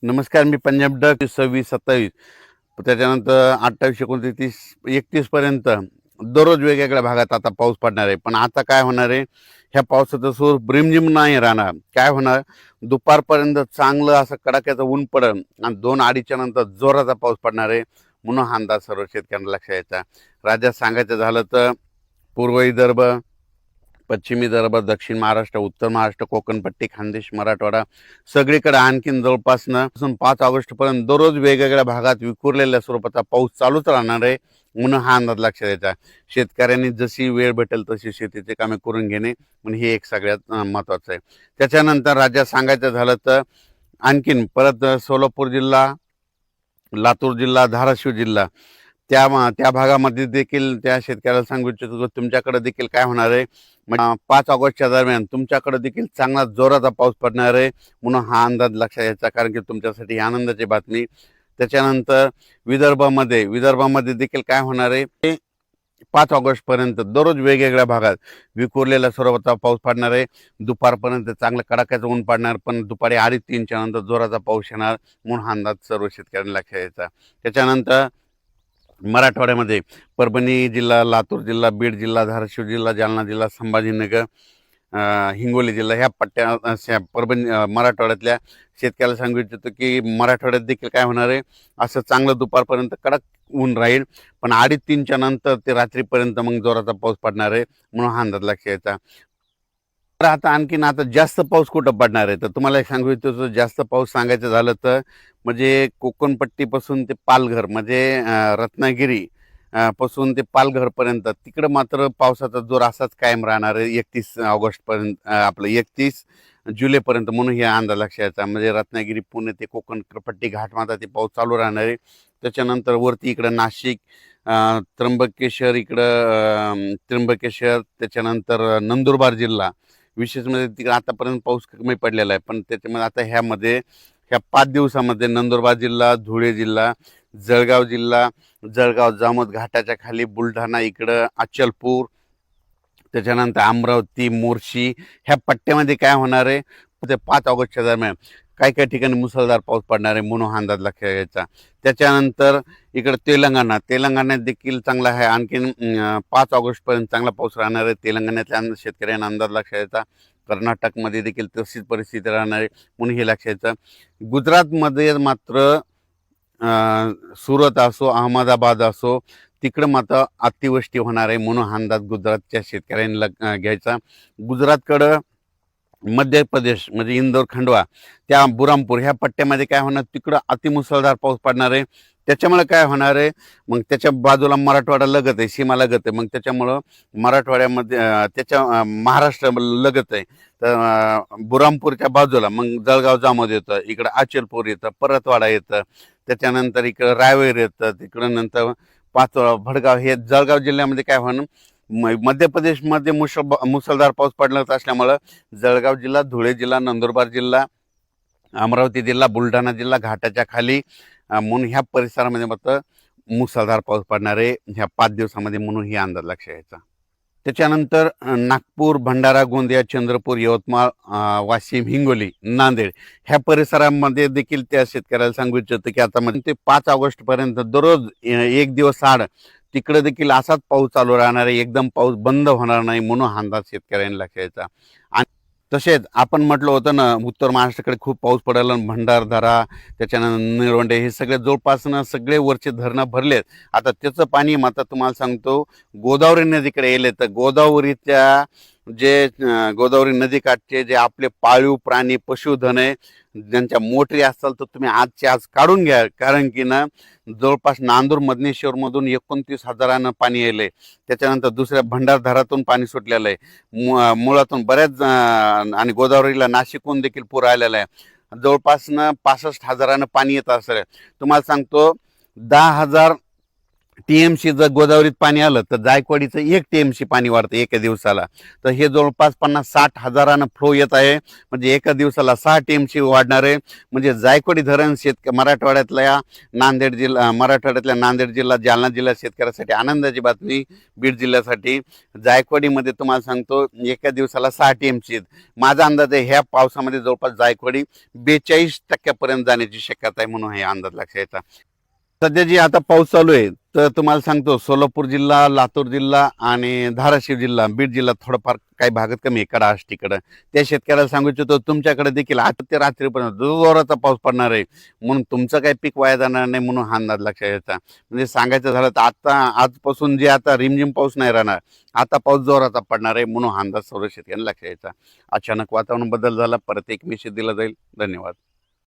नमस्कार, मी पंजाब डक 26-27 त्याच्यानंतर 28, 29, 31 पर्यंत दररोज वेगवेगळ्या भागात आता पाऊस पडणार आहे. पण आता काय होणार आहे, ह्या पावसाचं स्वरूप रिमझिम नाही राहणार. काय होणार, दुपारपर्यंत चांगलं असं कडाक्याचं ऊन पडेल आणि 2-2:30च्या नंतर जोराचा पाऊस पडणार आहे. म्हणून हा अंदाज सर्व शेतकऱ्यांना लक्षात यायचा. राज्यात सांगायचं झालं तर पूर्व विदर्भ, पश्चिम विदर्भ, दक्षिण महाराष्ट्र, उत्तर महाराष्ट्र, कोकणपट्टी, खानदेश, मराठवाडा सगळीकडे आणखीन जवळपासून 5 ऑगस्टपर्यंत दररोज वेगवेगळ्या भागात विखुरलेल्या स्वरूपाचा पाऊस चालूच राहणार आहे. म्हणून हा अंदाज लक्षात यायचा. शेतकऱ्यांनी जशी वेळ भेटेल तशी शेतीचे कामे करून घेणे म्हणजे हे एक सगळ्यात महत्त्वाचं आहे. त्याच्यानंतर राज्यात सांगायचं झालं तर आणखीन परत सोलापूर जिल्हा, लातूर जिल्हा, धाराशिव जिल्हा त्या भागामध्ये देखील त्या शेतकऱ्याला सांगू इच्छितो तुमच्याकडे देखील काय होणार आहे, 5 ऑगस्टच्या दरम्यान तुमच्याकडे देखील चांगला जोराचा पाऊस पडणार आहे. म्हणून हा अंदाज लक्षात यायचा, कारण की तुमच्यासाठी आनंदाची बातमी. त्याच्यानंतर विदर्भामध्ये देखील काय होणार आहे, 5 ऑगस्टपर्यंत दररोज वेगवेगळ्या भागात विखुरलेल्या स्वरूपाचा पाऊस पडणार आहे. दुपारपर्यंत चांगलं कडाक्याचं ऊन पडणार, पण दुपारी 2:30-3च्या नंतर जोराचा पाऊस येणार. म्हणून हा अंदाज सर्व शेतकऱ्यांना लक्षात यायचा. त्याच्यानंतर मराठवाड्यामध्ये परभणी जिल्हा, लातूर जिल्हा, बीड जिल्हा, धाराशिव जिल्हा, जालना जिल्हा, संभाजीनगर, हिंगोली जिल्हा ह्या पट्ट्या परभणी मराठवाड्यातल्या शेतकऱ्याला सांगू इच्छितो की मराठवाड्यात देखील काय होणार आहे, असं चांगलं दुपारपर्यंत कडक ऊन राहील, पण 2:30-3च्या नंतर ते रात्रीपर्यंत मग जोराचा पाऊस पडणार आहे. म्हणून हा अंदाज लक्षात यायचा. तर आता जास्त पाऊस कुठं पडणार आहे, तर तुम्हाला एक सांगू इच्छितो, जास्त पाऊस सांगायचं झालं तर म्हणजे कोकणपट्टीपासून ते पालघर म्हणजे रत्नागिरी पासून ते पालघरपर्यंत तिकडं मात्र पावसाचा जोर असाच कायम राहणार आहे 31 ऑगस्टपर्यंत, आपलं 31 जुलैपर्यंत. म्हणून हे अंदाज लक्षात यायचा. म्हणजे रत्नागिरी, पुणे ते कोकणपट्टी घाटमाता ते पाऊस चालू राहणार आहे. त्याच्यानंतर वरती इकडं नाशिक, त्र्यंबकेश्वर, त्याच्यानंतर नंदुरबार जिल्हा, विशेष म्हणजे तिकडे आतापर्यंत पाऊस कमी पडलेला आहे. पण त्याच्यामध्ये आता ह्या 5 दिवसामध्ये नंदुरबार जिल्हा, धुळे जिल्हा, जळगाव जामोद घाटाच्या खाली, बुलढाणा इकडं, अचलपूर, त्याच्यानंतर अमरावती, मोर्शी ह्या पट्ट्यामध्ये काय होणार आहे, ते 5 ऑगस्टच्या दरम्यान काही ठिकाणी मुसळधार पाऊस पडणार आहे. म्हणून हा अंदाज लक्षात घ्यायचा. त्याच्यानंतर इकडं तेलंगणात देखील चांगला आहे. आणखीन 5 ऑगस्टपर्यंत चांगला पाऊस राहणार आहे. तेलंगणातल्या शेतकऱ्यांना अंदाज लक्षात यायचा. कर्नाटकमध्ये देखील तशीच परिस्थिती राहणार आहे. म्हणून हे लक्षात यायचं. गुजरातमध्ये मात्र सुरत असो, अहमदाबाद असो, तिकडं मात्र अतिवृष्टी होणार आहे. म्हणून हा अंदाज गुजरातच्या शेतकऱ्यांनी घ्यायचा. गुजरातकडं मध्य प्रदेश म्हणजे इंदोर, खंडवा, त्या बुरामपूर ह्या पट्ट्यामध्ये काय होणार, तिकडं अतिमुसळधार पाऊस पडणार आहे. त्याच्यामुळे काय होणार आहे, मग त्याच्या बाजूला मराठवाडा लगत आहे, सीमा लगत आहे. मग त्याच्यामुळं मराठवाड्यामध्ये महाराष्ट्र लगत आहे. तर बुरामपूरच्या बाजूला मग जळगाव जामोद येतं, इकडं अचलपूर येतं, परतवाडा येतं, त्याच्यानंतर इकडं रायवेर येतं, तिकडं नंतर पाचोळा, भडगाव, हे जळगाव जिल्ह्यामध्ये काय होणार, मध्य प्रदेशमध्ये मुसळधार पाऊस पडणार असल्यामुळं जळगाव जिल्हा, धुळे जिल्हा, नंदुरबार जिल्हा, अमरावती जिल्हा, बुलढाणा जिल्हा घाटाच्या खाली म्हणून ह्या परिसरामध्ये मात्र मुसळधार पाऊस पडणार आहे ह्या 5 दिवसामध्ये. म्हणून ही अंदाज लक्षात यायचा. त्याच्यानंतर नागपूर, भंडारा, गोंदिया, चंद्रपूर, यवतमाळ, वाशिम, हिंगोली, नांदेड ह्या परिसरामध्ये देखील त्या शेतकऱ्याला सांगू इच्छितो की आता म्हणजे ते 5 ऑगस्टपर्यंत दररोज 1 दिवस आड तिकडे देखील असाच पाऊस चालू राहणार आहे. एकदम पाऊस बंद होणार नाही. म्हणून हा अंदाज शेतकऱ्यांनी लक्षात यायचा. आणि तसेच आपण म्हटलं होतं ना, उत्तर महाराष्ट्राकडे खूप पाऊस पडायला, भंडारदरा, त्याच्यानंतर निळवंडे हे सगळे जवळपासनं सगळे वरचे धरणं भरलेत. आता त्याचं पाणी मात्र तुम्हाला सांगतो गोदावरी नदीकडे येले. तर गोदावरी नदीकाठचे जे आपले पाळीव प्राणी, पशुधन आहे, ज्यांच्या मोटरी असतात, तर तुम्ही आजच्या आज काढून घ्या. कारण की ना जवळपास नांदूर मधनेश्वरमधून 29,000 पाणी येले. त्याच्यानंतर दुसऱ्या भंडारदरातून पाणी सुटलेलं आहे, मुळातून बऱ्याच, आणि गोदावरीला नाशिकहून देखील पूर आलेला आहे. जवळपास 65,000 पाणी येत असेल. तुम्हाला सांगतो 10,000 टीएमसी जर गोदावरीत पाणी आलं तर जायकवाडीचं 1 टीएमसी पाणी वाढतं एका दिवसाला. तर हे जवळपास 50-60 हजारानं फ्लो येत आहे. म्हणजे एका दिवसाला 6 टीएमसी वाढणार आहे. म्हणजे जायकवाडी धरण मराठवाड्यातल्या नांदेड जिल्हा, जालना जिल्हा शेतकऱ्यासाठी आनंदाची बातमी. बीड जिल्ह्यासाठी जायकवाडीमध्ये तुम्हाला सांगतो एका दिवसाला 6 टीएमसी. माझा अंदाज आहे ह्या पावसामध्ये जवळपास जायकवाडी 42% जाण्याची शक्यता आहे, म्हणून हे अंदाज लक्षात येतात. सध्या जी आता पाऊस चालू आहे तर तुम्हाला सांगतो सोलापूर जिल्हा, लातूर जिल्हा आणि धाराशिव जिल्हा, बीड जिल्हा थोडंफार काही भागात कमी आहे, कडा आष्टीकडं. त्या शेतकऱ्याला सांगू इच्छितो तुमच्याकडे देखील आता ते रात्रीपर्यंत जोराचा पाऊस पडणार आहे, म्हणून तुमचं काही पीक वाया जाणार नाही, म्हणून हा अंदाज लक्षात यायचा. म्हणजे सांगायचं झालं तर आता आजपासून जे आता रिमझिम पाऊस नाही राहणार, आता पाऊस जोराचा पडणार आहे, म्हणून हा अंदाज सर्व शेतकऱ्यांना लक्षात यायचा. अचानक वातावरण बदल झाला, परत एक मेसेज दिला जाईल. धन्यवाद.